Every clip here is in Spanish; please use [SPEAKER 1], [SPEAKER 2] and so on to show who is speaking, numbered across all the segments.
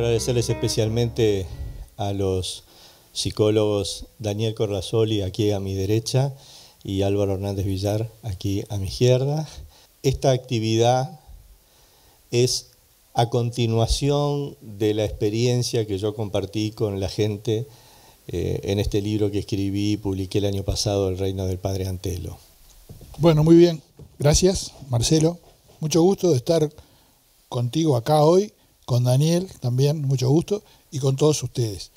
[SPEAKER 1] agradecerles especialmente a los psicólogos Daniel Corrazoli, aquí a mi derecha, y Álvaro Hernández Villar, aquí a mi izquierda. Esta actividad es a continuación de la experiencia que yo compartí con la gente en este libro que escribí y publiqué el año pasado, El Reino del Padre Antelo.
[SPEAKER 2] Bueno, muy bien. Gracias, Marcelo. Mucho gusto de estar contigo acá hoy, con Daniel también, mucho gusto, y con todos ustedes.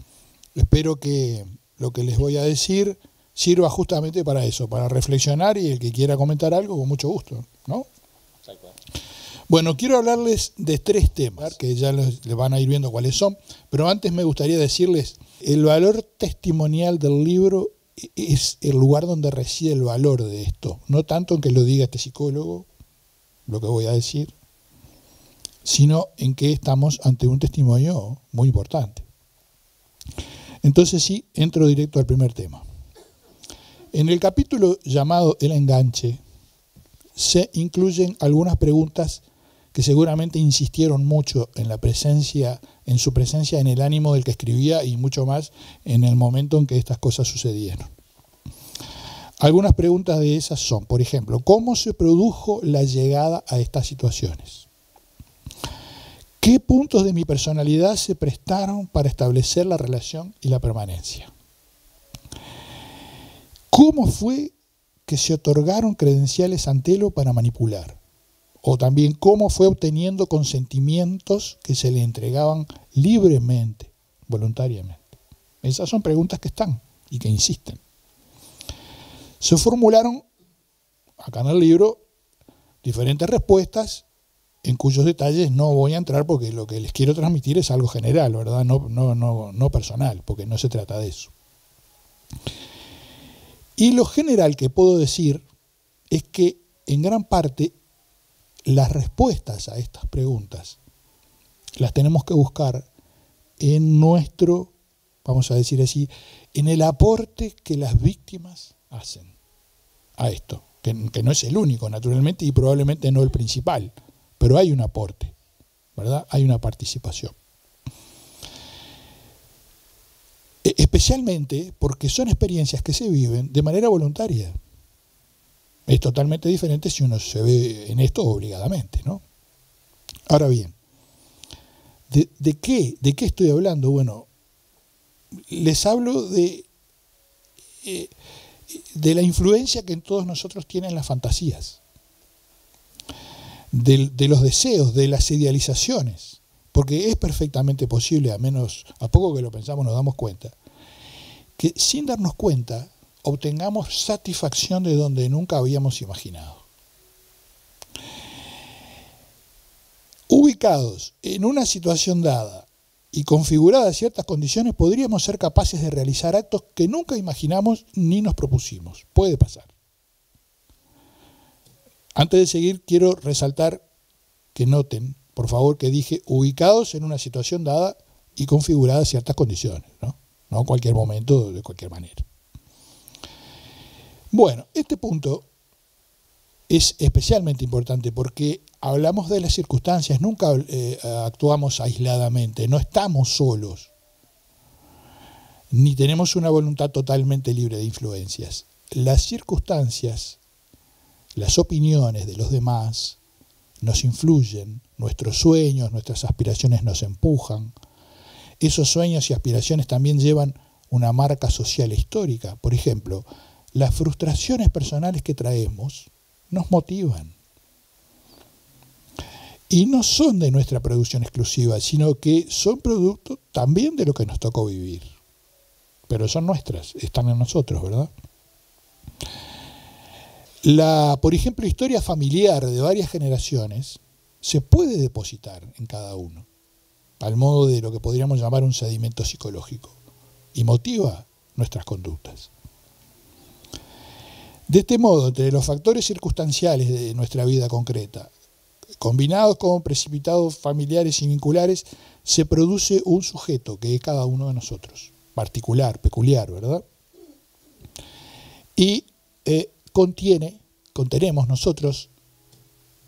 [SPEAKER 2] Espero que lo que les voy a decir sirva justamente para eso, para reflexionar, y el que quiera comentar algo, con mucho gusto, ¿no? Bueno, quiero hablarles de 3 temas, que ya les van a ir viendo cuáles son, pero antes me gustaría decirles, el valor testimonial del libro es el lugar donde reside el valor de esto, no tanto en que lo diga este psicólogo, lo que voy a decir, sino en que estamos ante un testimonio muy importante. Entonces sí, entro directo al primer tema. En el capítulo llamado El Enganche, se incluyen algunas preguntas que seguramente insistieron mucho en su presencia en el ánimo del que escribía, y mucho más en el momento en que estas cosas sucedieron. Algunas preguntas de esas son, por ejemplo, ¿cómo se produjo la llegada a estas situaciones? ¿Qué puntos de mi personalidad se prestaron para establecer la relación y la permanencia? ¿Cómo fue que se otorgaron credenciales Antelo para manipular? O también, ¿cómo fue obteniendo consentimientos que se le entregaban libremente, voluntariamente? Esas son preguntas que están y que insisten. Se formularon, acá en el libro, diferentes respuestas, en cuyos detalles no voy a entrar porque lo que les quiero transmitir es algo general, ¿verdad? No personal, porque no se trata de eso. Y lo general que puedo decir es que en gran parte las respuestas a estas preguntas las tenemos que buscar en nuestro, vamos a decir así, en el aporte que las víctimas hacen a esto, que no es el único, naturalmente, y probablemente no el principal, pero hay un aporte, ¿verdad? Hay una participación. Especialmente porque son experiencias que se viven de manera voluntaria. Es totalmente diferente si uno se ve en esto obligadamente, ¿no? Ahora bien, ¿de qué estoy hablando? Bueno, les hablo de la influencia que en todos nosotros tienen las fantasías, de los deseos, de las idealizaciones, porque es perfectamente posible, a poco que lo pensamos nos damos cuenta, que sin darnos cuenta obtengamos satisfacción de donde nunca habíamos imaginado. Ubicados en una situación dada y configuradas ciertas condiciones, podríamos ser capaces de realizar actos que nunca imaginamos ni nos propusimos. Puede pasar. Antes de seguir, quiero resaltar que noten, por favor, que dije ubicados en una situación dada y configuradas ciertas condiciones, ¿no? No en cualquier momento, de cualquier manera. Bueno, este punto es especialmente importante porque hablamos de las circunstancias, nunca actuamos aisladamente, no estamos solos, ni tenemos una voluntad totalmente libre de influencias. Las circunstancias, las opiniones de los demás nos influyen, nuestros sueños, nuestras aspiraciones nos empujan. Esos sueños y aspiraciones también llevan una marca social e histórica. Por ejemplo, las frustraciones personales que traemos nos motivan. Y no son de nuestra producción exclusiva, sino que son producto también de lo que nos tocó vivir. Pero son nuestras, están en nosotros, ¿verdad? Por ejemplo, historia familiar de varias generaciones se puede depositar en cada uno, al modo de lo que podríamos llamar un sedimento psicológico, y motiva nuestras conductas. De este modo, entre los factores circunstanciales de nuestra vida concreta, combinados con precipitados familiares y vinculares, se produce un sujeto que es cada uno de nosotros, particular, peculiar, ¿verdad? Y contenemos nosotros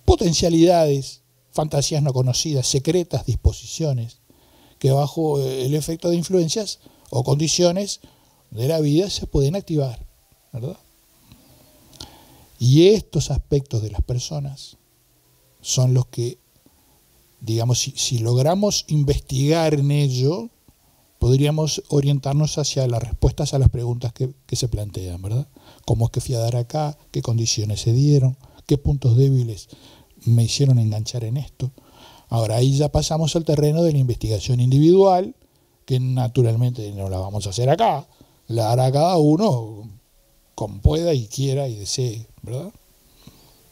[SPEAKER 2] potencialidades, fantasías no conocidas, secretas disposiciones, que bajo el efecto de influencias o condiciones de la vida se pueden activar, ¿verdad? Y estos aspectos de las personas son los que, digamos, si logramos investigar en ello, podríamos orientarnos hacia las respuestas a las preguntas que se plantean, ¿verdad? ¿Cómo es que fui a dar acá? ¿Qué condiciones se dieron? ¿Qué puntos débiles me hicieron enganchar en esto? Ahora, ahí ya pasamos al terreno de la investigación individual, que naturalmente no la vamos a hacer acá, la hará cada uno como pueda y quiera y desee, ¿verdad?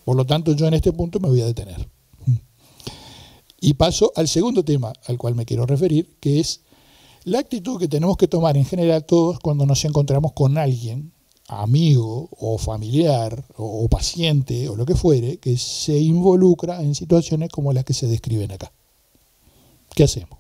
[SPEAKER 2] Por lo tanto, yo en este punto me voy a detener. Y paso al segundo tema al cual me quiero referir, que es la actitud que tenemos que tomar en general todos cuando nos encontramos con alguien, amigo o familiar o paciente o lo que fuere, que se involucra en situaciones como las que se describen acá. ¿Qué hacemos?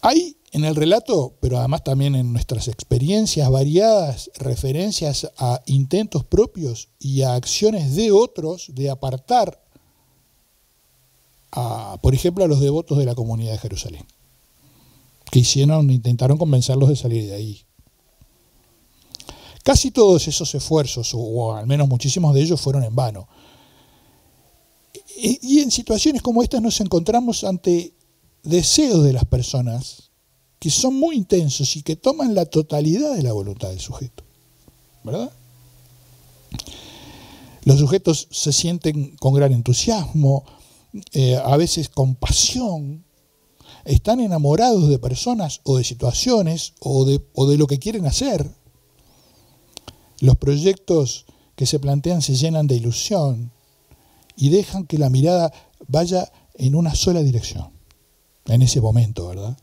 [SPEAKER 2] Hay en el relato, pero además también en nuestras experiencias variadas, referencias a intentos propios y a acciones de otros de apartar, por ejemplo, a los devotos de la comunidad de Jerusalén, que intentaron convencerlos de salir de ahí. Casi todos esos esfuerzos, o al menos muchísimos de ellos, fueron en vano. Y en situaciones como estas nos encontramos ante deseos de las personas que son muy intensos y que toman la totalidad de la voluntad del sujeto, ¿verdad? Los sujetos se sienten con gran entusiasmo, a veces con pasión, están enamorados de personas o de situaciones o de lo que quieren hacer. Los proyectos que se plantean se llenan de ilusión y dejan que la mirada vaya en una sola dirección, en ese momento, ¿verdad?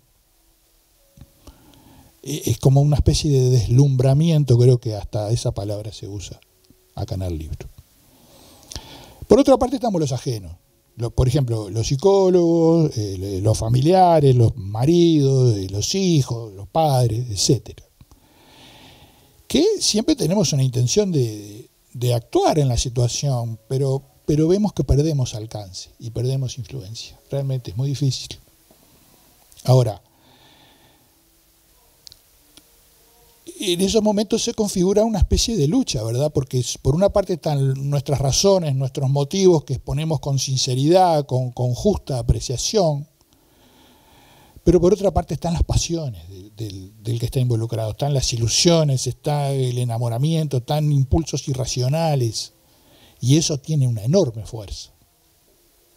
[SPEAKER 2] Es como una especie de deslumbramiento, creo que hasta esa palabra se usa acá en el libro. Por otra parte estamos los ajenos. Por ejemplo, los psicólogos, los familiares, los maridos, los hijos, los padres, etc. Que siempre tenemos una intención de actuar en la situación, pero vemos que perdemos alcance y perdemos influencia. Realmente es muy difícil. Ahora, en esos momentos se configura una especie de lucha, ¿verdad? Porque por una parte están nuestras razones, nuestros motivos que exponemos con sinceridad, con justa apreciación, pero por otra parte están las pasiones del que está involucrado, están las ilusiones, está el enamoramiento, están impulsos irracionales, y eso tiene una enorme fuerza.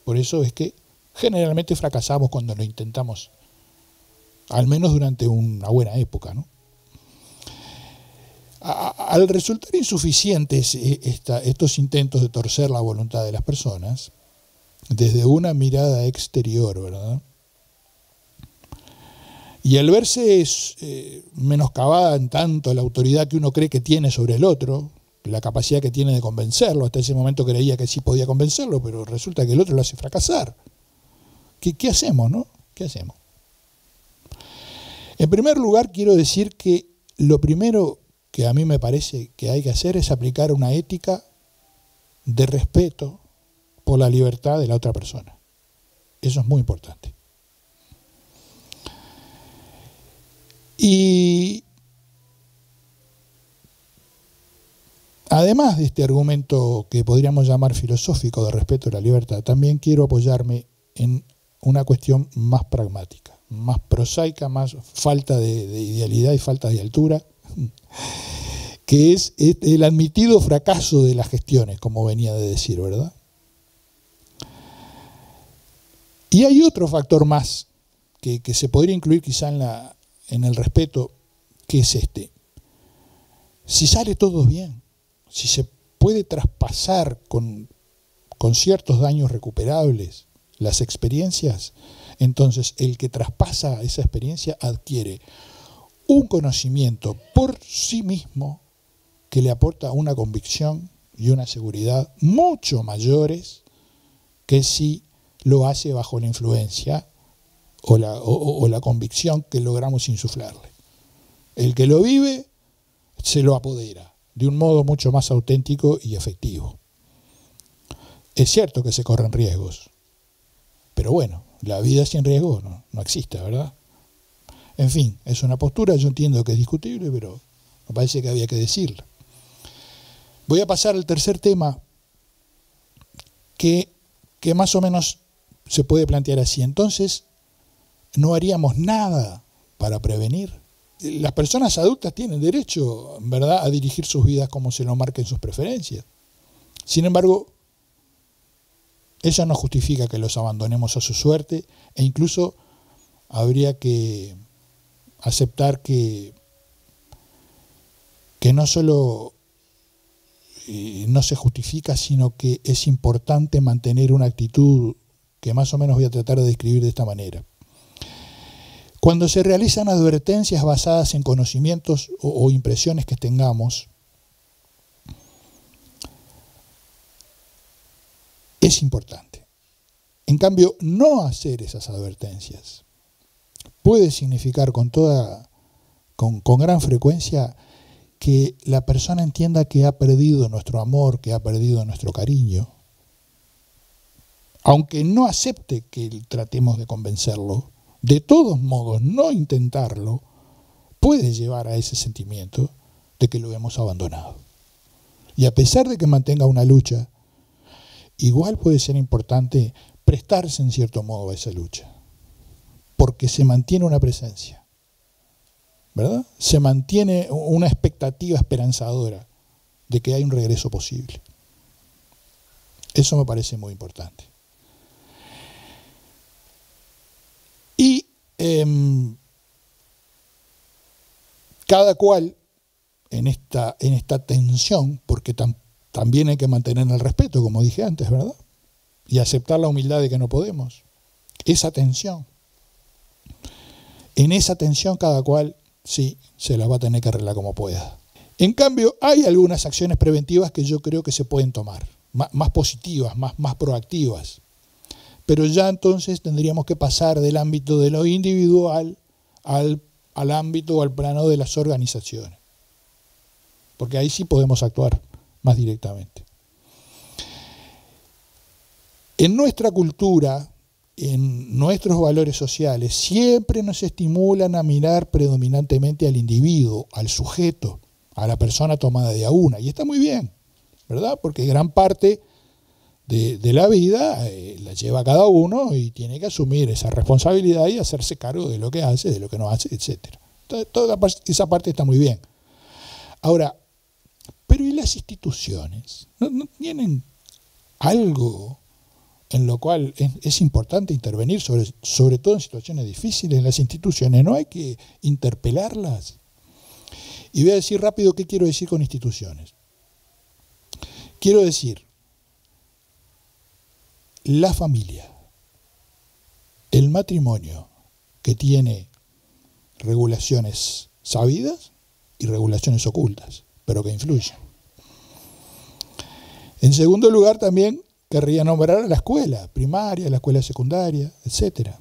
[SPEAKER 2] Por eso es que generalmente fracasamos cuando lo intentamos, al menos durante una buena época, ¿no? Al resultar insuficientes estos intentos de torcer la voluntad de las personas, desde una mirada exterior, ¿verdad? Y al verse menoscabada en tanto la autoridad que uno cree que tiene sobre el otro, la capacidad que tiene de convencerlo, hasta ese momento creía que sí podía convencerlo, pero resulta que el otro lo hace fracasar. ¿Qué hacemos, no? ¿Qué hacemos? En primer lugar, quiero decir que lo primero que a mí me parece que hay que hacer es aplicar una ética de respeto por la libertad de la otra persona. Eso es muy importante. Y además de este argumento que podríamos llamar filosófico de respeto a la libertad, también quiero apoyarme en una cuestión más pragmática, más prosaica, más falta de idealidad y falta de altura, que es el admitido fracaso de las gestiones, como venía de decir, ¿verdad? Y hay otro factor más que se podría incluir quizá en el respeto, que es este. Si sale todo bien, si se puede traspasar con ciertos daños recuperables las experiencias, entonces el que traspasa esa experiencia adquiere un conocimiento por sí mismo que le aporta una convicción y una seguridad mucho mayores que si lo hace bajo la influencia o la convicción que logramos insuflarle. El que lo vive se lo apodera de un modo mucho más auténtico y efectivo. Es cierto que se corren riesgos, Pero bueno, la vida sin riesgo no existe, ¿verdad? En fin, es una postura, yo entiendo que es discutible, pero me parece que había que decirla. Voy a pasar al tercer tema que más o menos se puede plantear así. Entonces, ¿no haríamos nada para prevenir? Las personas adultas tienen derecho, ¿verdad?, a dirigir sus vidas como se lo marquen sus preferencias. Sin embargo, eso no justifica que los abandonemos a su suerte, e incluso habría que aceptar que no solo no se justifica, sino que es importante mantener una actitud que más o menos voy a tratar de describir de esta manera. Cuando se realizan advertencias basadas en conocimientos o impresiones que tengamos, es importante. En cambio, no hacer esas advertencias puede significar con gran frecuencia que la persona entienda que ha perdido nuestro amor, que ha perdido nuestro cariño, aunque no acepte que tratemos de convencerlo. De todos modos, no intentarlo puede llevar a ese sentimiento de que lo hemos abandonado. Y a pesar de que mantenga una lucha, igual puede ser importante prestarse en cierto modo a esa lucha, porque se mantiene una presencia, ¿verdad? Se mantiene una expectativa esperanzadora de que hay un regreso posible. Eso me parece muy importante. Y cada cual en esta tensión, porque también hay que mantener el respeto, como dije antes, ¿verdad? Y aceptar la humildad de que no podemos. Esa tensión. En esa tensión cada cual, sí, se la va a tener que arreglar como pueda. En cambio, hay algunas acciones preventivas que yo creo que se pueden tomar, más positivas, más proactivas. Pero ya entonces tendríamos que pasar del ámbito de lo individual al ámbito o al plano de las organizaciones. Porque ahí sí podemos actuar más directamente. En nuestra cultura, en nuestros valores sociales, siempre nos estimulan a mirar predominantemente al individuo, al sujeto, a la persona tomada de a una. Y está muy bien, ¿verdad? Porque gran parte de la vida la lleva cada uno y tiene que asumir esa responsabilidad y hacerse cargo de lo que hace, de lo que no hace, etc. Toda esa parte está muy bien. Ahora, pero ¿y las instituciones? ¿No tienen algo en lo cual es importante intervenir, sobre todo en situaciones difíciles? Las instituciones, ¿no hay que interpelarlas? Y voy a decir rápido qué quiero decir con instituciones. Quiero decir la familia, el matrimonio, que tiene regulaciones sabidas y regulaciones ocultas, pero que influyen. En segundo lugar, también querría nombrar a la escuela primaria, la escuela secundaria, etcétera.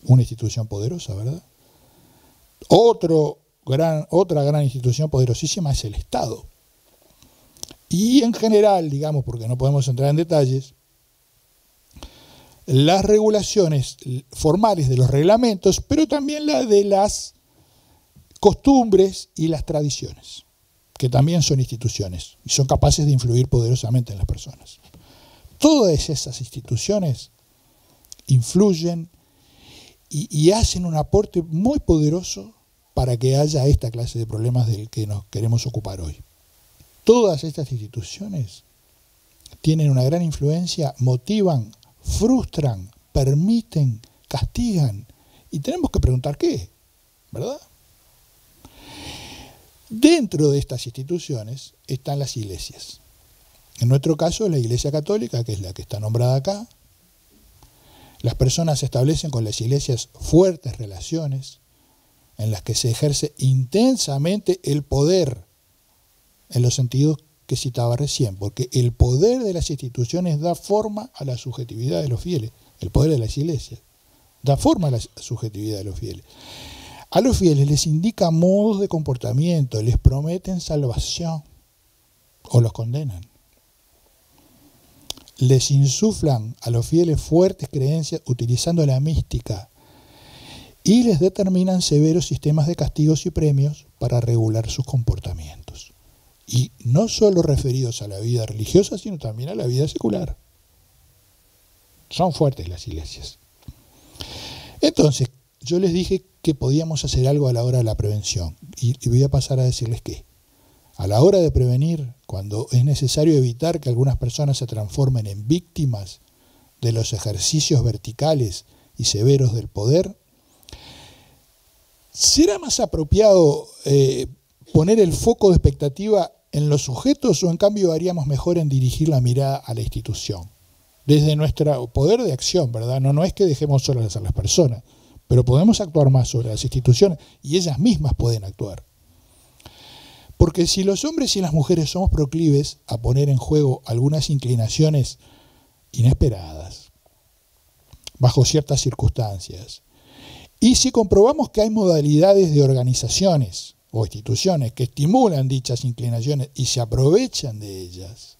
[SPEAKER 2] Una institución poderosa, ¿verdad? Otra gran institución poderosísima es el Estado. Y en general, digamos, porque no podemos entrar en detalles, las regulaciones formales de los reglamentos, pero también la de las costumbres y las tradiciones, que también son instituciones y son capaces de influir poderosamente en las personas. Todas esas instituciones influyen y hacen un aporte muy poderoso para que haya esta clase de problemas del que nos queremos ocupar hoy. Todas estas instituciones tienen una gran influencia, motivan, frustran, permiten, castigan, y tenemos que preguntar qué, ¿verdad? Dentro de estas instituciones están las iglesias. En nuestro caso, la Iglesia Católica, que es la que está nombrada acá. Las personas establecen con las iglesias fuertes relaciones en las que se ejerce intensamente el poder, en los sentidos que citaba recién, porque el poder de las instituciones da forma a la subjetividad de los fieles. El poder de las iglesias da forma a la subjetividad de los fieles. A los fieles les indica modos de comportamiento, les prometen salvación o los condenan. les insuflan a los fieles fuertes creencias utilizando la mística y les determinan severos sistemas de castigos y premios para regular sus comportamientos. Y no solo referidos a la vida religiosa, sino también a la vida secular. Son fuertes las iglesias. Entonces, yo les dije que podíamos hacer algo a la hora de la prevención. Y voy a pasar a decirles que a la hora de prevenir, cuando es necesario evitar que algunas personas se transformen en víctimas de los ejercicios verticales y severos del poder, ¿será más apropiado poner el foco de expectativa en los sujetos o en cambio haríamos mejor en dirigir la mirada a la institución? Desde nuestro poder de acción, ¿verdad? No es que dejemos solas a las personas, pero podemos actuar más sobre las instituciones y ellas mismas pueden actuar. Porque si los hombres y las mujeres somos proclives a poner en juego algunas inclinaciones inesperadas, bajo ciertas circunstancias, y si comprobamos que hay modalidades de organizaciones o instituciones que estimulan dichas inclinaciones y se aprovechan de ellas,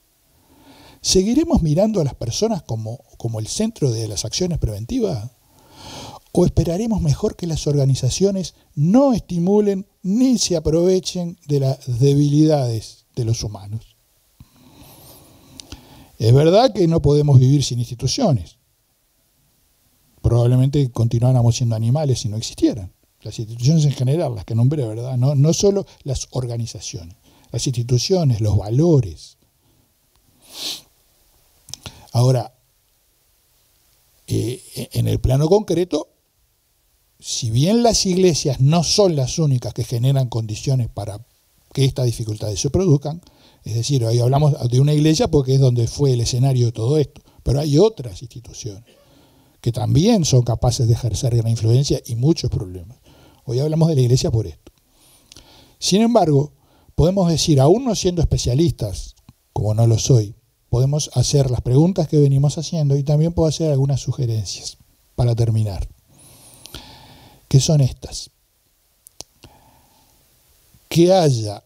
[SPEAKER 2] ¿seguiremos mirando a las personas como el centro de las acciones preventivas? ¿O esperaremos mejor que las organizaciones no estimulen ni se aprovechen de las debilidades de los humanos? Es verdad que no podemos vivir sin instituciones. Probablemente continuáramos siendo animales si no existieran. Las instituciones en general, las que nombré, ¿verdad? No solo las organizaciones, las instituciones, los valores. Ahora, en el plano concreto, si bien las iglesias no son las únicas que generan condiciones para que estas dificultades se produzcan, es decir, hoy hablamos de una iglesia porque es donde fue el escenario de todo esto, pero hay otras instituciones que también son capaces de ejercer gran influencia y muchos problemas. Hoy hablamos de la iglesia por esto. Sin embargo, podemos decir, aún no siendo especialistas, como no lo soy, podemos hacer las preguntas que venimos haciendo y también puedo hacer algunas sugerencias para terminar. ¿Qué son estas? Que haya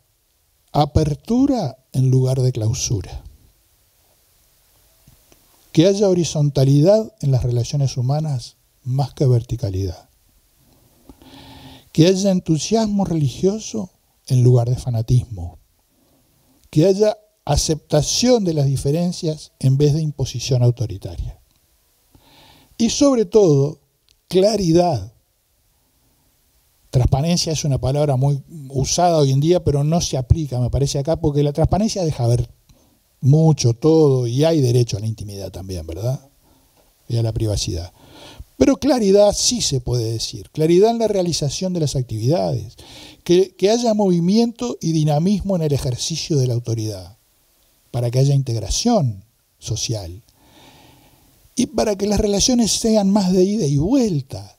[SPEAKER 2] apertura en lugar de clausura. Que haya horizontalidad en las relaciones humanas más que verticalidad. Que haya entusiasmo religioso en lugar de fanatismo. Que haya aceptación de las diferencias en vez de imposición autoritaria. Y sobre todo, claridad. Transparencia es una palabra muy usada hoy en día, pero no se aplica, me parece, acá, porque la transparencia deja ver mucho, todo, y hay derecho a la intimidad también, ¿verdad? Y a la privacidad. Pero claridad sí se puede decir, claridad en la realización de las actividades, que haya movimiento y dinamismo en el ejercicio de la autoridad, para que haya integración social, y para que las relaciones sean más de ida y vuelta,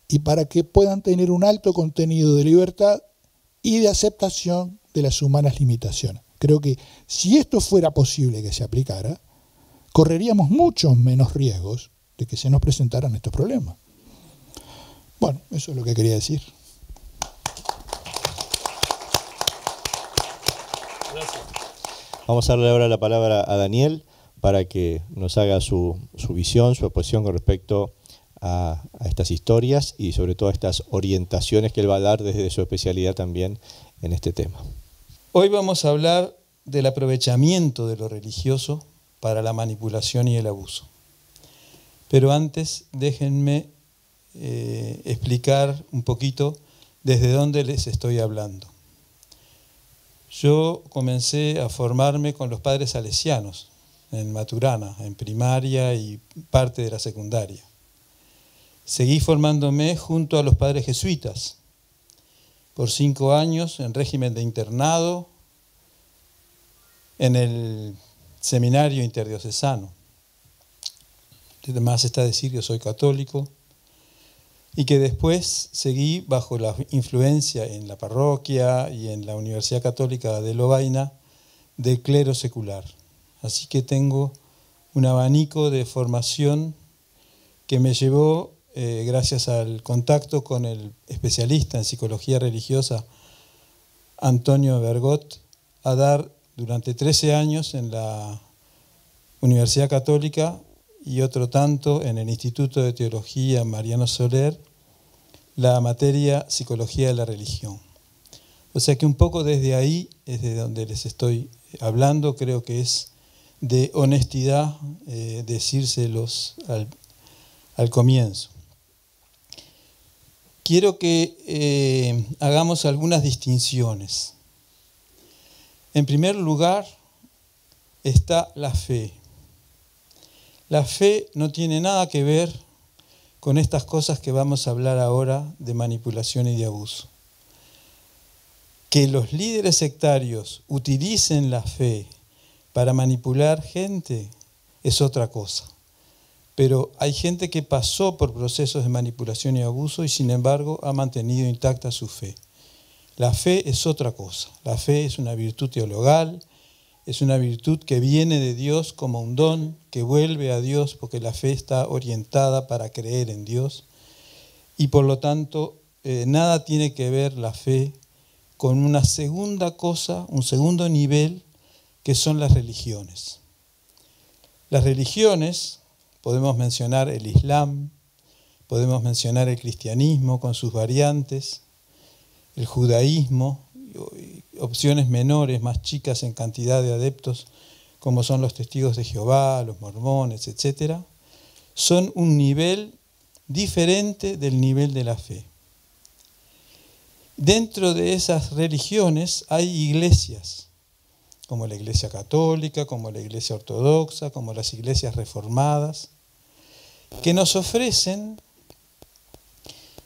[SPEAKER 2] y para que puedan tener un alto contenido de libertad y de aceptación de las humanas limitaciones. Creo que si esto fuera posible que se aplicara, correríamos muchos menos riesgos de que se nos presentaran estos problemas. Bueno, eso es lo que quería decir.
[SPEAKER 1] Gracias. Vamos a darle ahora la palabra a Daniel para que nos haga su visión, su exposición con respecto a estas historias y sobre todo a estas orientaciones que él va a dar desde su especialidad también en este tema.
[SPEAKER 3] Hoy vamos a hablar del aprovechamiento de lo religioso para la manipulación y el abuso. Pero antes déjenme explicar un poquito desde dónde les estoy hablando. Yo comencé a formarme con los padres salesianos en Maturana, en primaria y parte de la secundaria. Seguí formándome junto a los padres jesuitas por 5 años en régimen de internado en el seminario interdiocesano. Además está decir que soy católico y que después seguí bajo la influencia en la parroquia y en la Universidad Católica de Lovaina del clero secular. Así que tengo un abanico de formación que me llevó, gracias al contacto con el especialista en psicología religiosa Antonio Bergot, a dar durante 13 años en la Universidad Católica y otro tanto en el Instituto de Teología Mariano Soler, la materia Psicología de la Religión. O sea que un poco desde ahí es de donde les estoy hablando. Creo que es de honestidad decírselos al comienzo. Quiero que hagamos algunas distinciones. En primer lugar está la fe. La fe no tiene nada que ver con estas cosas que vamos a hablar ahora de manipulación y de abuso. Que los líderes sectarios utilicen la fe para manipular gente es otra cosa. Pero hay gente que pasó por procesos de manipulación y abuso y sin embargo ha mantenido intacta su fe. La fe es otra cosa. La fe es una virtud teologal, es una virtud que viene de Dios como un don, que vuelve a Dios porque la fe está orientada para creer en Dios. Y por lo tanto, nada tiene que ver la fe con una segunda cosa, un segundo nivel, que son las religiones. Las religiones, podemos mencionar el Islam, podemos mencionar el cristianismo con sus variantes, el judaísmo, opciones menores, más chicas en cantidad de adeptos, como son los testigos de Jehová, los mormones, etc., son un nivel diferente del nivel de la fe. Dentro de esas religiones hay iglesias, como la Iglesia Católica, como la Iglesia Ortodoxa, como las iglesias reformadas, que nos ofrecen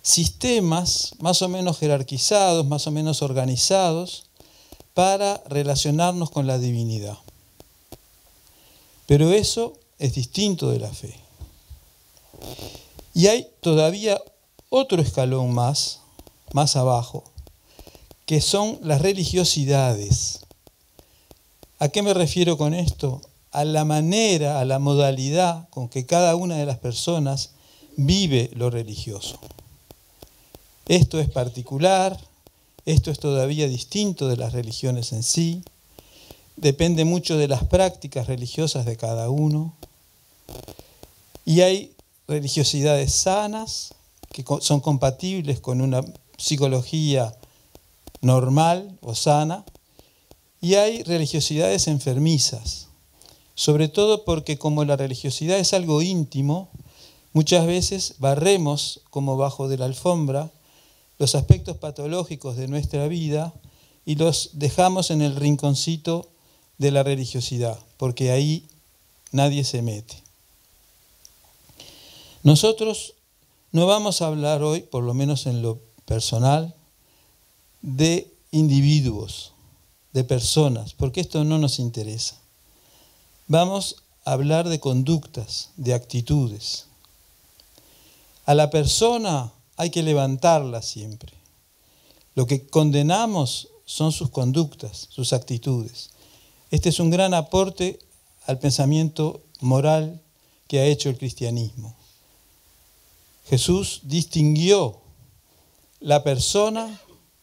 [SPEAKER 3] sistemas más o menos jerarquizados, más o menos organizados, para relacionarnos con la divinidad. Pero eso es distinto de la fe. Y hay todavía otro escalón más abajo, que son las religiosidades. ¿A qué me refiero con esto? A la manera, a la modalidad con que cada una de las personas vive lo religioso. Esto es particular, esto es todavía distinto de las religiones en sí, depende mucho de las prácticas religiosas de cada uno. Y hay religiosidades sanas, que son compatibles con una psicología normal o sana, y hay religiosidades enfermizas, sobre todo porque como la religiosidad es algo íntimo, muchas veces barremos como bajo de la alfombra los aspectos patológicos de nuestra vida y los dejamos en el rinconcito de la religiosidad, porque ahí nadie se mete. Nosotros no vamos a hablar hoy, por lo menos en lo personal, de individuos, de personas, porque esto no nos interesa. Vamos a hablar de conductas, de actitudes. A la persona hay que levantarla siempre. Lo que condenamos son sus conductas, sus actitudes. Este es un gran aporte al pensamiento moral que ha hecho el cristianismo. Jesús distinguió la persona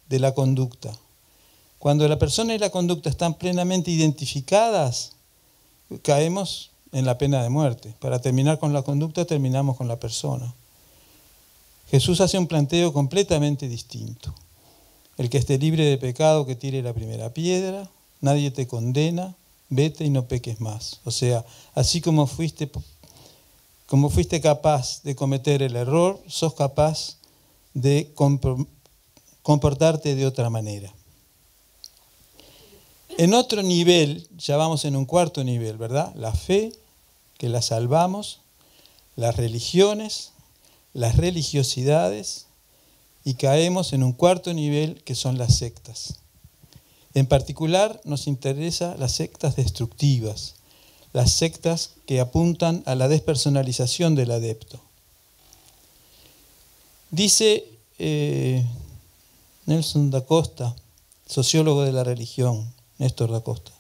[SPEAKER 3] de la conducta. Cuando la persona y la conducta están plenamente identificadas, caemos en la pena de muerte. Para terminar con la conducta, terminamos con la persona. Jesús hace un planteo completamente distinto. El que esté libre de pecado, que tire la primera piedra, nadie te condena, vete y no peques más. O sea, así como fuiste capaz de cometer el error, sos capaz de comportarte de otra manera. En otro nivel, ya vamos en un cuarto nivel, ¿verdad? La fe, que la salvamos, las religiones, las religiosidades, y caemos en un cuarto nivel que son las sectas. En particular nos interesan las sectas destructivas, las sectas que apuntan a la despersonalización del adepto. Dice Nelson da Costa, sociólogo de la religión, Néstor da Costa,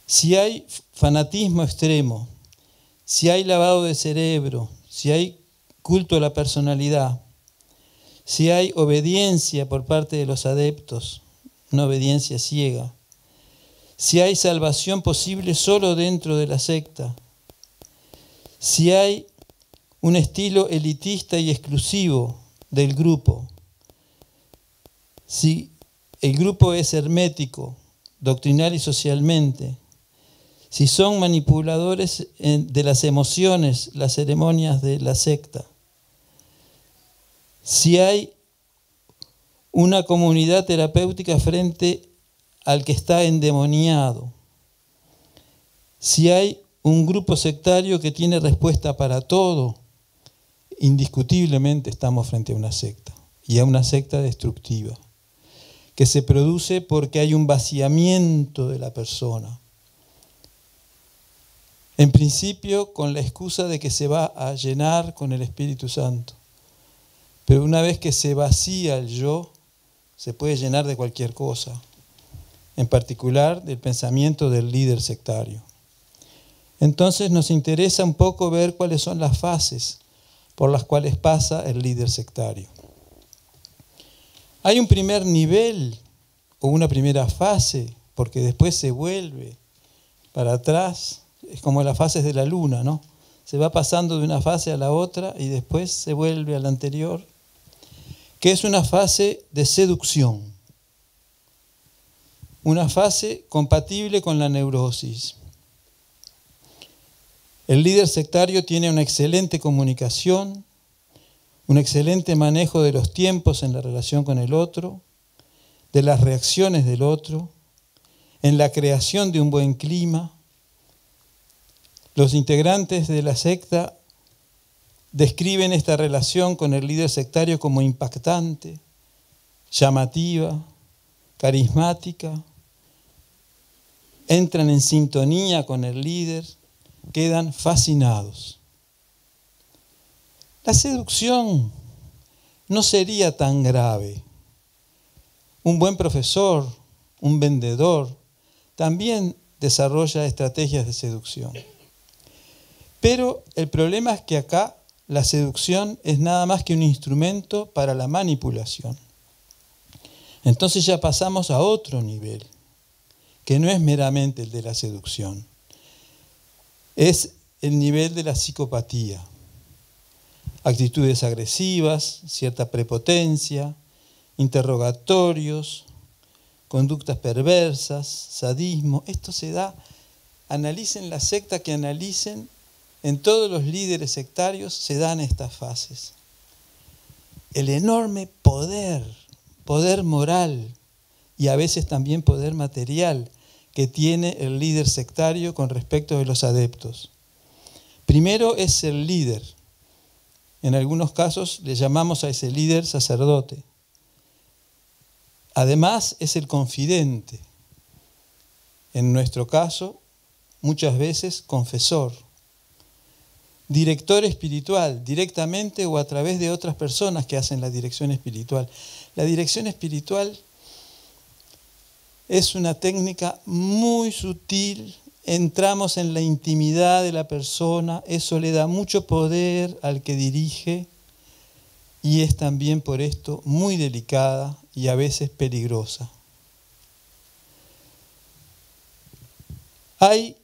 [SPEAKER 3] si hay fanatismo extremo, si hay lavado de cerebro, si hay culto a la personalidad, si hay obediencia por parte de los adeptos, una obediencia ciega, si hay salvación posible solo dentro de la secta, si hay un estilo elitista y exclusivo del grupo, si el grupo es hermético, doctrinal y socialmente, si son manipuladores de las emociones, las ceremonias de la secta, si hay una comunidad terapéutica frente al que está endemoniado, si hay un grupo sectario que tiene respuesta para todo, indiscutiblemente estamos frente a una secta, y a una secta destructiva, que se produce porque hay un vaciamiento de la persona. En principio, con la excusa de que se va a llenar con el Espíritu Santo. Pero una vez que se vacía el yo, se puede llenar de cualquier cosa, en particular del pensamiento del líder sectario. Entonces nos interesa un poco ver cuáles son las fases por las cuales pasa el líder sectario. Hay un primer nivel o una primera fase, porque después se vuelve para atrás. Es como las fases de la luna, ¿no? Se va pasando de una fase a la otra y después se vuelve a la anterior, que es una fase de seducción, una fase compatible con la neurosis. El líder sectario tiene una excelente comunicación, un excelente manejo de los tiempos en la relación con el otro, de las reacciones del otro, en la creación de un buen clima. Los integrantes de la secta describen esta relación con el líder sectario como impactante, llamativa, carismática. Entran en sintonía con el líder, quedan fascinados. La seducción no sería tan grave. Un buen profesor, un vendedor, también desarrolla estrategias de seducción. Pero el problema es que acá la seducción es nada más que un instrumento para la manipulación. Entonces ya pasamos a otro nivel, que no es meramente el de la seducción. Es el nivel de la psicopatía. Actitudes agresivas, cierta prepotencia, interrogatorios, conductas perversas, sadismo. Esto se da, analicen la secta que analicen. En todos los líderes sectarios se dan estas fases. El enorme poder moral y a veces también poder material que tiene el líder sectario con respecto de los adeptos. Primero es el líder. En algunos casos le llamamos a ese líder sacerdote. Además es el confidente. En nuestro caso, muchas veces confesor. Director espiritual, directamente o a través de otras personas que hacen la dirección espiritual. La dirección espiritual es una técnica muy sutil, entramos en la intimidad de la persona, eso le da mucho poder al que dirige y es también por esto muy delicada y a veces peligrosa. Hay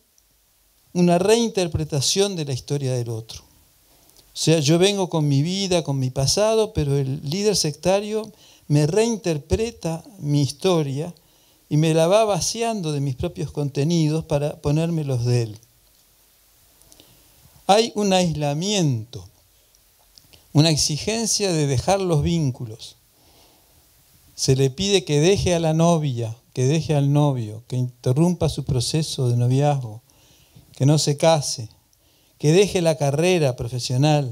[SPEAKER 3] una reinterpretación de la historia del otro. O sea, yo vengo con mi vida, con mi pasado, pero el líder sectario me reinterpreta mi historia y me la va vaciando de mis propios contenidos para ponerme los de él. Hay un aislamiento, una exigencia de dejar los vínculos. Se le pide que deje a la novia, que deje al novio, que interrumpa su proceso de noviazgo, que no se case, que deje la carrera profesional,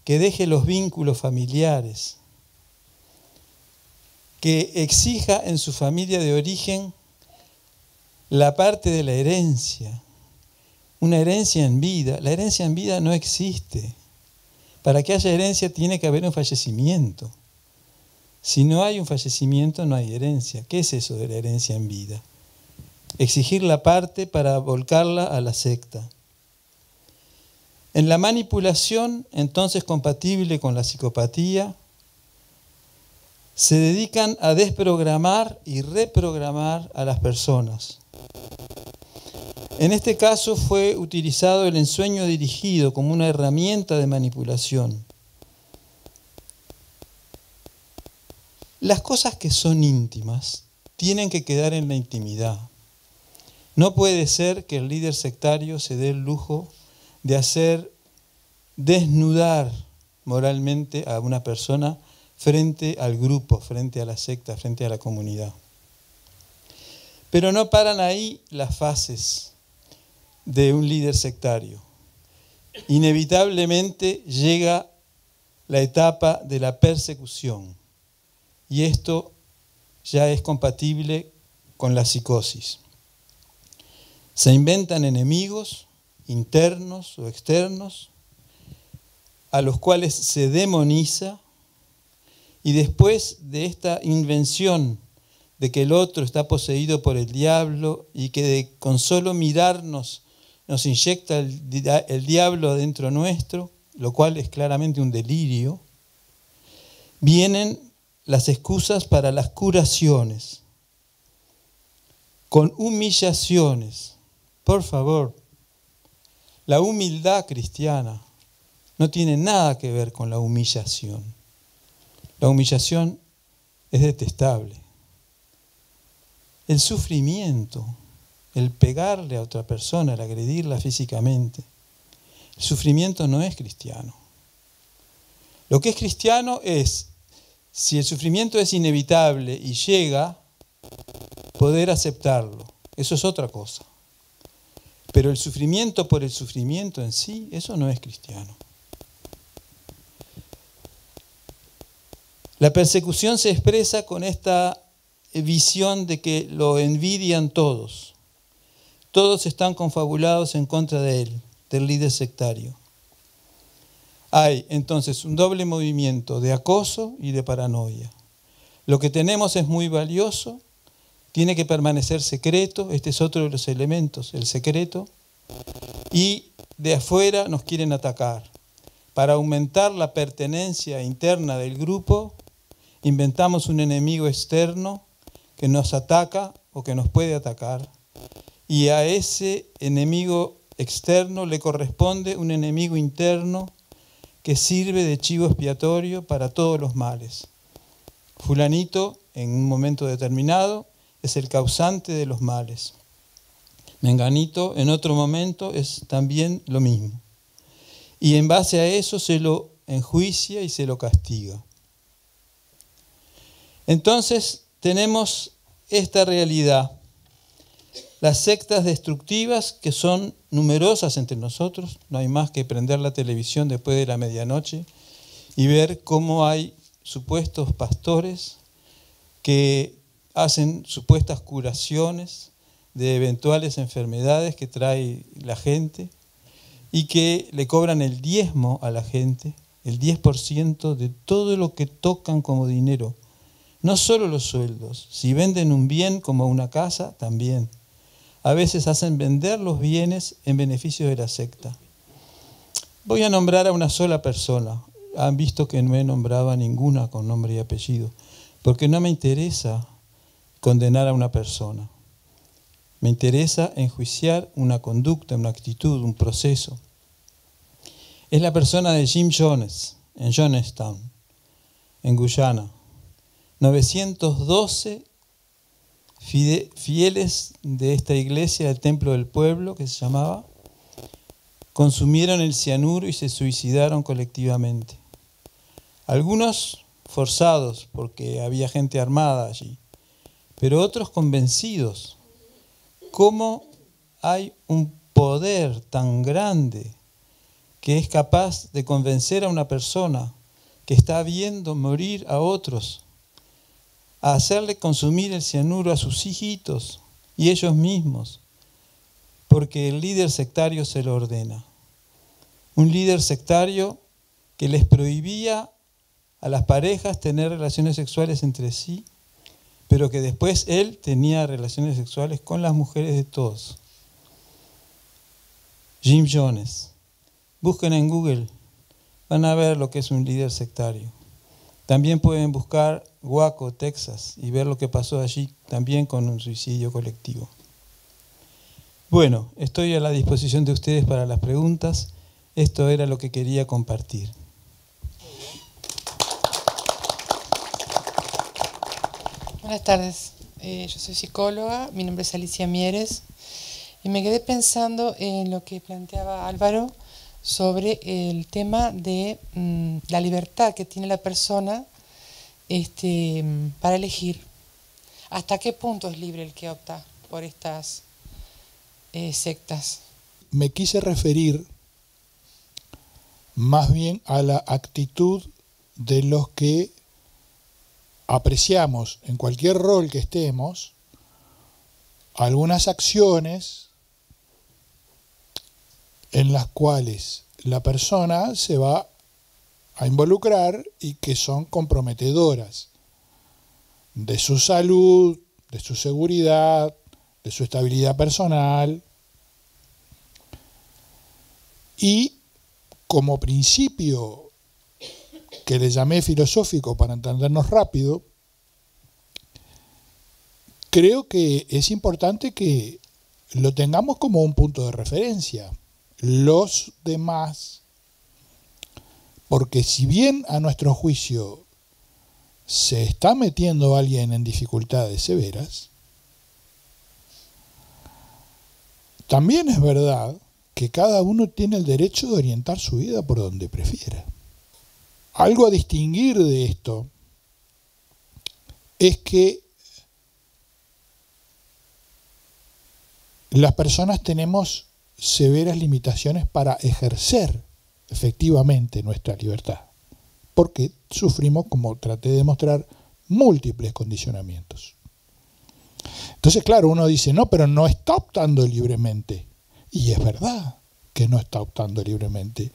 [SPEAKER 3] que deje los vínculos familiares, que exija en su familia de origen la parte de la herencia, una herencia en vida. La herencia en vida no existe. Para que haya herencia tiene que haber un fallecimiento. Si no hay un fallecimiento no hay herencia. ¿Qué es eso de la herencia en vida? Exigir la parte para volcarla a la secta. En la manipulación, entonces compatible con la psicopatía, se dedican a desprogramar y reprogramar a las personas. En este caso fue utilizado el ensueño dirigido como una herramienta de manipulación. Las cosas que son íntimas tienen que quedar en la intimidad. No puede ser que el líder sectario se dé el lujo de hacer desnudar moralmente a una persona frente al grupo, frente a la secta, frente a la comunidad. Pero no paran ahí las fases de un líder sectario. Inevitablemente llega la etapa de la persecución, y esto ya es compatible con la psicosis. Se inventan enemigos internos o externos a los cuales se demoniza, y después de esta invención de que el otro está poseído por el diablo y que con solo mirarnos nos inyecta el diablo dentro nuestro, lo cual es claramente un delirio, vienen las excusas para las curaciones, con humillaciones. Por favor, la humildad cristiana no tiene nada que ver con la humillación. La humillación es detestable. El sufrimiento, el pegarle a otra persona, el agredirla físicamente, el sufrimiento no es cristiano. Lo que es cristiano es, si el sufrimiento es inevitable y llega, poder aceptarlo. Eso es otra cosa. Pero el sufrimiento por el sufrimiento en sí, eso no es cristiano. La persecución se expresa con esta visión de que lo envidian todos. Todos están confabulados en contra de él, del líder sectario. Hay entonces un doble movimiento de acoso y de paranoia. Lo que tenemos es muy valioso, tiene que permanecer secreto, este es otro de los elementos, el secreto, y de afuera nos quieren atacar. Para aumentar la pertenencia interna del grupo, inventamos un enemigo externo que nos ataca o que nos puede atacar, y a ese enemigo externo le corresponde un enemigo interno que sirve de chivo expiatorio para todos los males. Fulanito, en un momento determinado, es el causante de los males. Menganito, en otro momento, es también lo mismo. Y en base a eso se lo enjuicia y se lo castiga. Entonces tenemos esta realidad. Las sectas destructivas, que son numerosas entre nosotros, no hay más que prender la televisión después de la medianoche y ver cómo hay supuestos pastores que hacen supuestas curaciones de eventuales enfermedades que trae la gente y que le cobran el diezmo a la gente, el 10% de todo lo que tocan como dinero. No solo los sueldos, si venden un bien como una casa, también. A veces hacen vender los bienes en beneficio de la secta. Voy a nombrar a una sola persona. Han visto que no he nombrado a ninguna con nombre y apellido, porque no me interesa condenar a una persona. Me interesa enjuiciar una conducta, una actitud, un proceso. Es la persona de Jim Jones, en Jonestown, en Guyana. 912 fieles de esta iglesia del Templo del Pueblo, que se llamaba, consumieron el cianuro y se suicidaron colectivamente. Algunos forzados, porque había gente armada allí, pero otros convencidos. ¿Cómo hay un poder tan grande que es capaz de convencer a una persona que está viendo morir a otros, a hacerle consumir el cianuro a sus hijitos y ellos mismos, porque el líder sectario se lo ordena? Un líder sectario que les prohibía a las parejas tener relaciones sexuales entre sí, pero que después él tenía relaciones sexuales con las mujeres de todos. Jim Jones. Busquen en Google, van a ver lo que es un líder sectario. También pueden buscar Waco, Texas, y ver lo que pasó allí también con un suicidio colectivo. Bueno, estoy a la disposición de ustedes para las preguntas. Esto era lo que quería compartir.
[SPEAKER 4] Buenas tardes, yo soy psicóloga, mi nombre es Alicia Mieres y me quedé pensando en lo que planteaba Álvaro sobre el tema de la libertad que tiene la persona para elegir. ¿Hasta qué punto es libre el que opta por estas sectas?
[SPEAKER 2] Me quise referir más bien a la actitud de los que apreciamos en cualquier rol que estemos algunas acciones en las cuales la persona se va a involucrar y que son comprometedoras de su salud, de su seguridad, de su estabilidad personal. Y como principio que le llamé filosófico para entendernos rápido, creo que es importante que lo tengamos como un punto de referencia. Los demás, porque si bien a nuestro juicio se está metiendo alguien en dificultades severas, también es verdad que cada uno tiene el derecho de orientar su vida por donde prefiera. Algo a distinguir de esto es que las personas tenemos severas limitaciones para ejercer efectivamente nuestra libertad, porque sufrimos, como traté de demostrar, múltiples condicionamientos. Entonces, claro, uno dice, no, pero no está optando libremente. Y es verdad que no está optando libremente.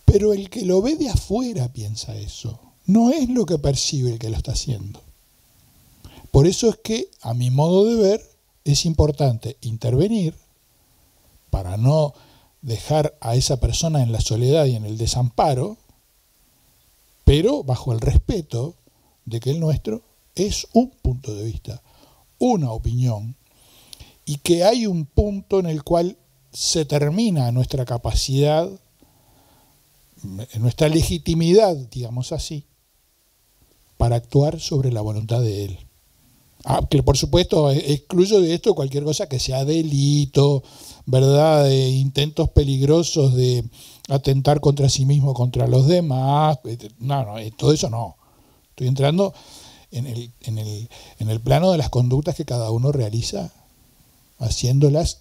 [SPEAKER 2] Pero el que lo ve de afuera piensa eso. No es lo que percibe el que lo está haciendo. Por eso es que, a mi modo de ver, es importante intervenir para no dejar a esa persona en la soledad y en el desamparo, pero bajo el respeto de que el nuestro es un punto de vista, una opinión, y que hay un punto en el cual se termina nuestra capacidad, nuestra legitimidad, digamos así, para actuar sobre la voluntad de él. Que por supuesto excluyo de esto cualquier cosa que sea delito, ¿verdad? Intentos peligrosos de atentar contra sí mismo, contra los demás. No, todo eso no. Estoy entrando en el plano de las conductas que cada uno realiza, haciéndolas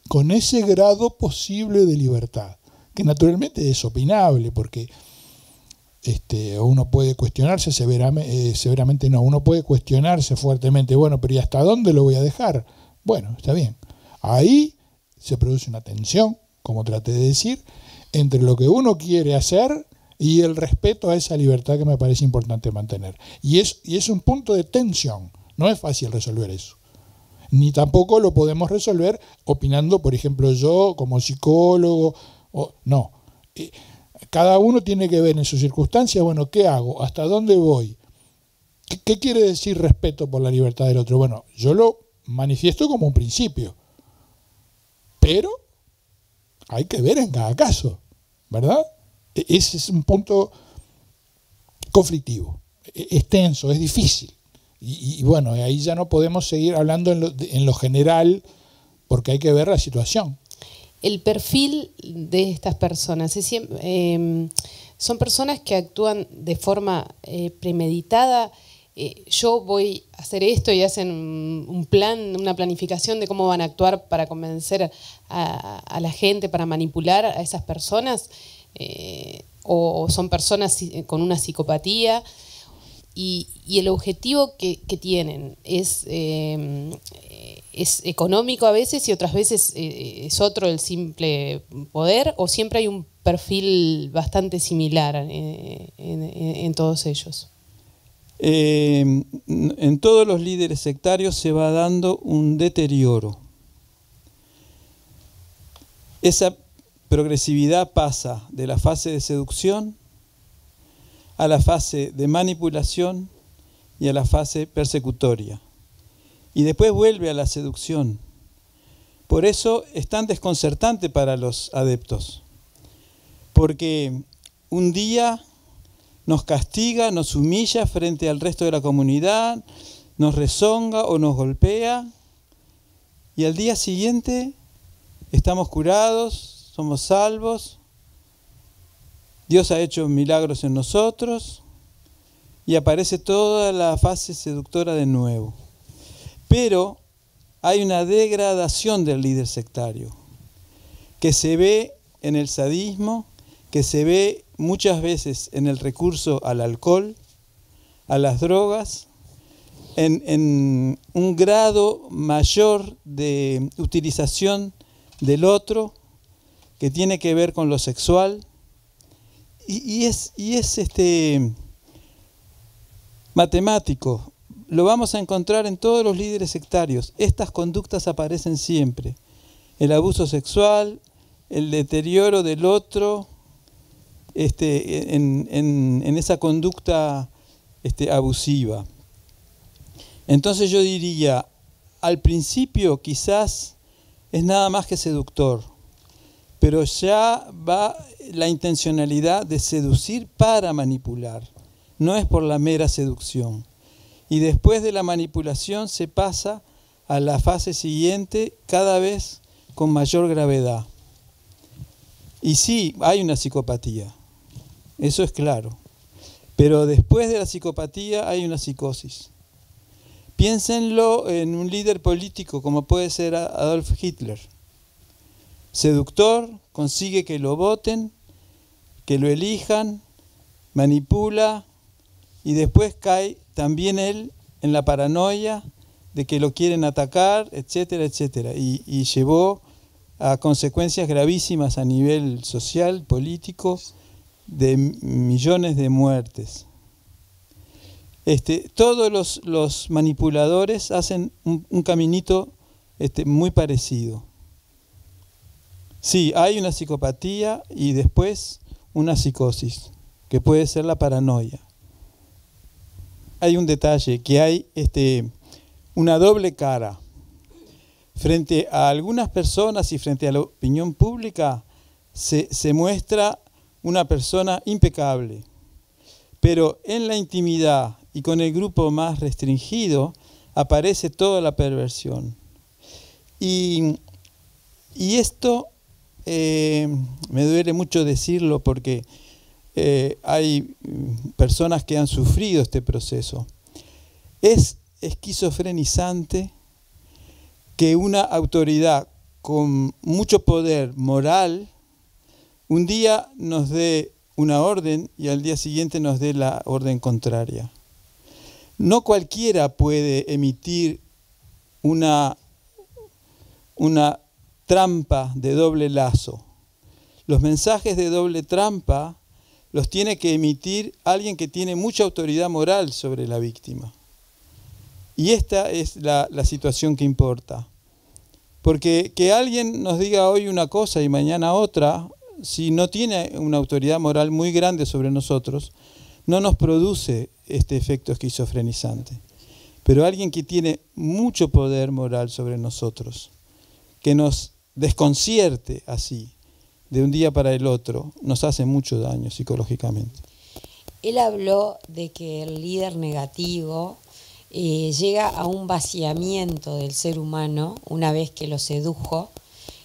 [SPEAKER 2] con ese grado posible de libertad, que naturalmente es opinable, porque uno puede cuestionarse severamente no, uno puede cuestionarse fuertemente, bueno, pero ¿y hasta dónde lo voy a dejar? Bueno, está bien. Ahí se produce una tensión, como traté de decir, entre lo que uno quiere hacer y el respeto a esa libertad que me parece importante mantener. Y es un punto de tensión, no es fácil resolver eso. Ni tampoco lo podemos resolver opinando, por ejemplo, yo como psicólogo, no. Cada uno tiene que ver en sus circunstancias, bueno, ¿qué hago? ¿Hasta dónde voy? ¿Qué quiere decir respeto por la libertad del otro? Bueno, yo lo manifiesto como un principio, pero hay que ver en cada caso, ¿verdad? Ese es un punto conflictivo, es tenso, es difícil. Y bueno, ahí ya no podemos seguir hablando en lo general, porque hay que ver la situación.
[SPEAKER 5] El perfil de estas personas son personas que actúan de forma premeditada. Yo voy a hacer esto y hacen un plan, una planificación de cómo van a actuar para convencer a la gente, para manipular a esas personas, o son personas con una psicopatía. Y el objetivo que tienen es económico a veces y otras veces es otro, el simple poder, o siempre hay un perfil bastante similar en todos ellos.
[SPEAKER 3] En todos los líderes sectarios se va dando un deterioro. Esa progresividad pasa de la fase de seducción a la fase de manipulación y a la fase persecutoria. Y después vuelve a la seducción. Por eso es tan desconcertante para los adeptos. Porque un día nos castiga, nos humilla frente al resto de la comunidad, nos rezonga o nos golpea, y al día siguiente estamos curados, somos salvos, Dios ha hecho milagros en nosotros, y aparece toda la fase seductora de nuevo. Pero hay una degradación del líder sectario, que se ve en el sadismo, que se ve muchas veces en el recurso al alcohol, a las drogas, en un grado mayor de utilización del otro, que tiene que ver con lo sexual, y es matemático. Lo vamos a encontrar en todos los líderes sectarios. Estas conductas aparecen siempre. El abuso sexual, el deterioro del otro, en esa conducta abusiva. Entonces yo diría, al principio quizás es nada más que seductor, pero ya va la intencionalidad de seducir para manipular, no es por la mera seducción. Y después de la manipulación se pasa a la fase siguiente cada vez con mayor gravedad. Y sí, hay una psicopatía, eso es claro, pero después de la psicopatía hay una psicosis. Piénsenlo en un líder político como puede ser Adolf Hitler. Seductor, consigue que lo voten, que lo elijan, manipula y después cae también él en la paranoia de que lo quieren atacar, etcétera, etcétera. Y llevó a consecuencias gravísimas a nivel social, político, de millones de muertes. Todos los manipuladores hacen un caminito muy parecido. Sí, hay una psicopatía y después una psicosis, que puede ser la paranoia. Hay un detalle, que hay una doble cara. Frente a algunas personas y frente a la opinión pública se muestra una persona impecable, pero en la intimidad y con el grupo más restringido aparece toda la perversión. Y esto me duele mucho decirlo porque hay personas que han sufrido este proceso. Es esquizofrenizante que una autoridad con mucho poder moral un día nos dé una orden y al día siguiente nos dé la orden contraria. No cualquiera puede emitir una trampa de doble lazo. Los mensajes de doble trampa los tiene que emitir alguien que tiene mucha autoridad moral sobre la víctima. Y esta es la situación que importa. Porque que alguien nos diga hoy una cosa y mañana otra, si no tiene una autoridad moral muy grande sobre nosotros, no nos produce este efecto esquizofrenizante. Pero alguien que tiene mucho poder moral sobre nosotros, que nos desconcierte así, de un día para el otro, nos hace mucho daño psicológicamente.
[SPEAKER 6] Él habló de que el líder negativo llega a un vaciamiento del ser humano una vez que lo sedujo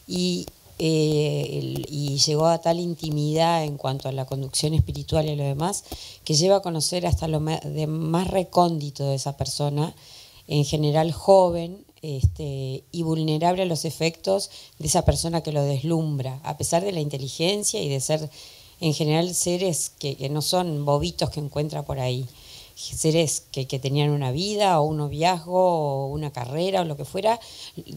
[SPEAKER 6] y llegó a tal intimidad en cuanto a la conducción espiritual y lo demás, que lleva a conocer hasta lo más recóndito de esa persona, en general joven, y vulnerable a los efectos de esa persona que lo deslumbra, a pesar de la inteligencia y de ser en general seres que no son bobitos que encuentra por ahí, seres que tenían una vida o un noviazgo o una carrera o lo que fuera,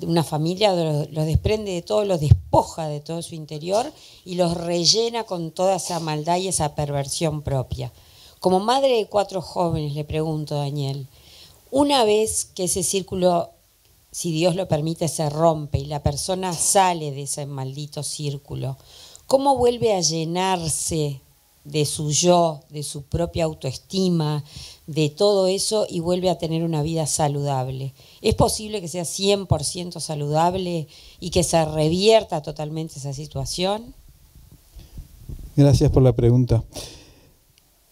[SPEAKER 6] una familia los desprende de todo, los despoja de todo su interior y los rellena con toda esa maldad y esa perversión propia. Como madre de 4 jóvenes, le pregunto, Daniel, una vez que ese círculo, si Dios lo permite, se rompe y la persona sale de ese maldito círculo, ¿cómo vuelve a llenarse de su yo, de su propia autoestima, de todo eso y vuelve a tener una vida saludable. ¿Es posible que sea 100% saludable y que se revierta totalmente esa situación?
[SPEAKER 3] Gracias por la pregunta.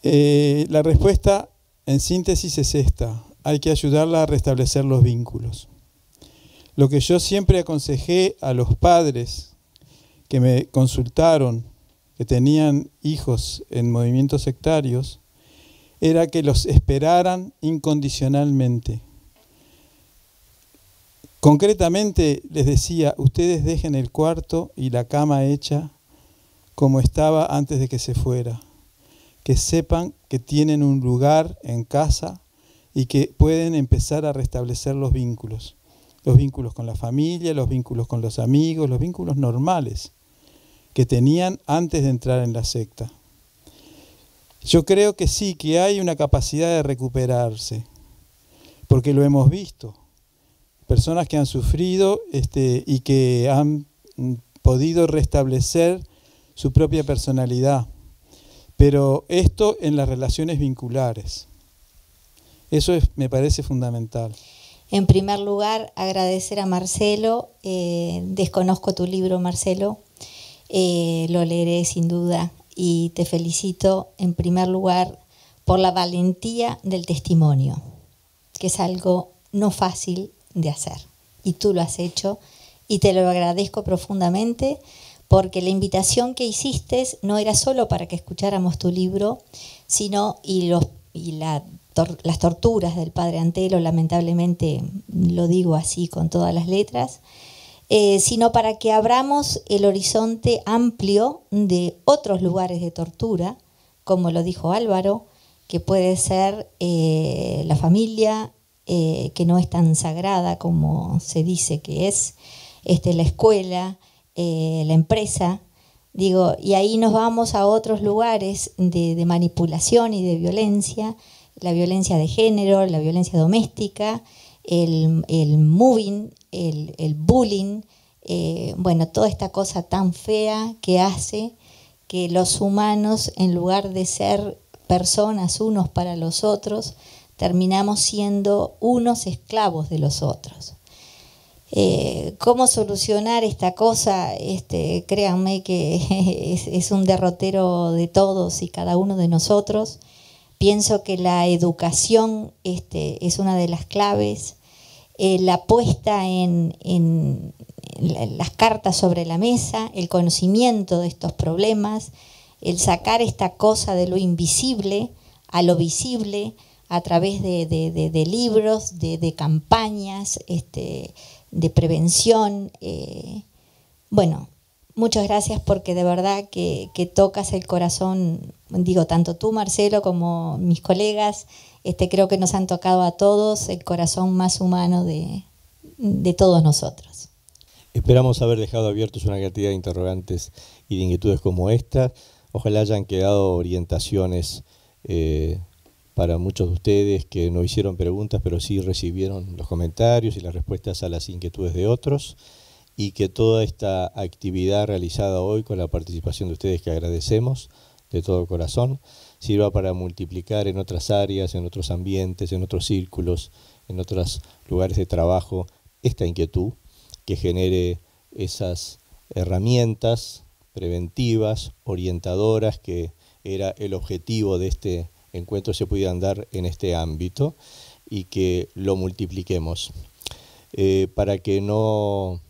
[SPEAKER 3] La respuesta en síntesis es esta: hay que ayudarla a restablecer los vínculos. Lo que yo siempre aconsejé a los padres que me consultaron, que tenían hijos en movimientos sectarios, era que los esperaran incondicionalmente. Concretamente les decía: ustedes dejen el cuarto y la cama hecha como estaba antes de que se fuera. Que sepan que tienen un lugar en casa y que pueden empezar a restablecer los vínculos con la familia, los vínculos con los amigos, los vínculos normales que tenían antes de entrar en la secta. Yo creo que sí, que hay una capacidad de recuperarse, porque lo hemos visto. Personas que han sufrido y que han podido restablecer su propia personalidad. Pero esto en las relaciones vinculares. Eso me parece fundamental.
[SPEAKER 7] En primer lugar, agradecer a Marcelo. Desconozco tu libro, Marcelo. Lo leeré sin duda. Y te felicito, en primer lugar, por la valentía del testimonio, que es algo no fácil de hacer. Y tú lo has hecho y te lo agradezco profundamente, porque la invitación que hiciste no era solo para que escucháramos tu libro, sino las torturas del padre Antelo, lamentablemente lo digo así con todas las letras, sino para que abramos el horizonte amplio de otros lugares de tortura, como lo dijo Álvaro, que puede ser la familia, que no es tan sagrada como se dice que es, la escuela, la empresa, y ahí nos vamos a otros lugares de manipulación y de violencia, la violencia de género, la violencia doméstica, el moving, el bullying, toda esta cosa tan fea que hace que los humanos, en lugar de ser personas unos para los otros, terminamos siendo unos esclavos de los otros. ¿Cómo solucionar esta cosa? Créanme que es un derrotero de todos y cada uno de nosotros. Pienso que la educación es una de las claves, la puesta en las cartas sobre la mesa, el conocimiento de estos problemas, el sacar esta cosa de lo invisible a lo visible a través de libros, de campañas, de prevención. Muchas gracias, porque de verdad que tocas el corazón, tanto tú, Marcelo, como mis colegas, creo que nos han tocado a todos el corazón más humano de todos nosotros.
[SPEAKER 1] Esperamos haber dejado abiertos una cantidad de interrogantes y de inquietudes como esta. Ojalá hayan quedado orientaciones para muchos de ustedes que no hicieron preguntas, pero sí recibieron los comentarios y las respuestas a las inquietudes de otros, y que toda esta actividad realizada hoy con la participación de ustedes, que agradecemos de todo corazón, sirva para multiplicar en otras áreas, en otros ambientes, en otros círculos, en otros lugares de trabajo, esta inquietud, que genere esas herramientas preventivas, orientadoras, que era el objetivo de este encuentro, se pudieran dar en este ámbito, y que lo multipliquemos para que no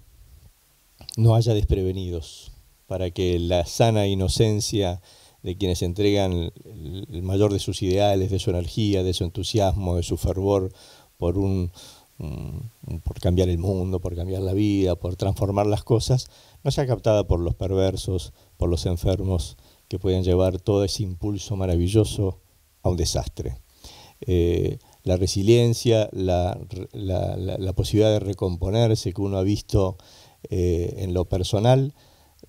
[SPEAKER 1] haya desprevenidos, para que la sana inocencia de quienes entregan el mayor de sus ideales, de su energía, de su entusiasmo, de su fervor por cambiar el mundo, por cambiar la vida, por transformar las cosas, no sea captada por los perversos, por los enfermos, que pueden llevar todo ese impulso maravilloso a un desastre. La resiliencia, la posibilidad de recomponerse, que uno ha visto en lo personal,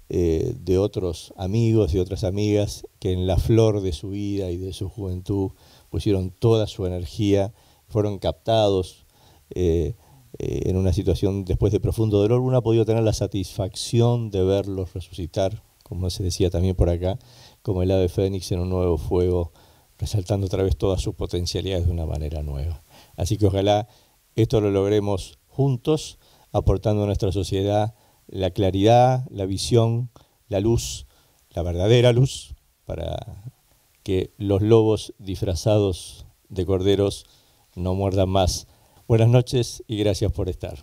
[SPEAKER 1] de otros amigos y otras amigas que en la flor de su vida y de su juventud pusieron toda su energía, fueron captados en una situación después de profundo dolor. Uno ha podido tener la satisfacción de verlos resucitar, como se decía también por acá, como el ave fénix en un nuevo fuego, resaltando otra vez todas sus potencialidades de una manera nueva. Así que ojalá esto lo logremos juntos, aportando a nuestra sociedad la claridad, la visión, la luz, la verdadera luz, para que los lobos disfrazados de corderos no muerdan más. Buenas noches y gracias por estar.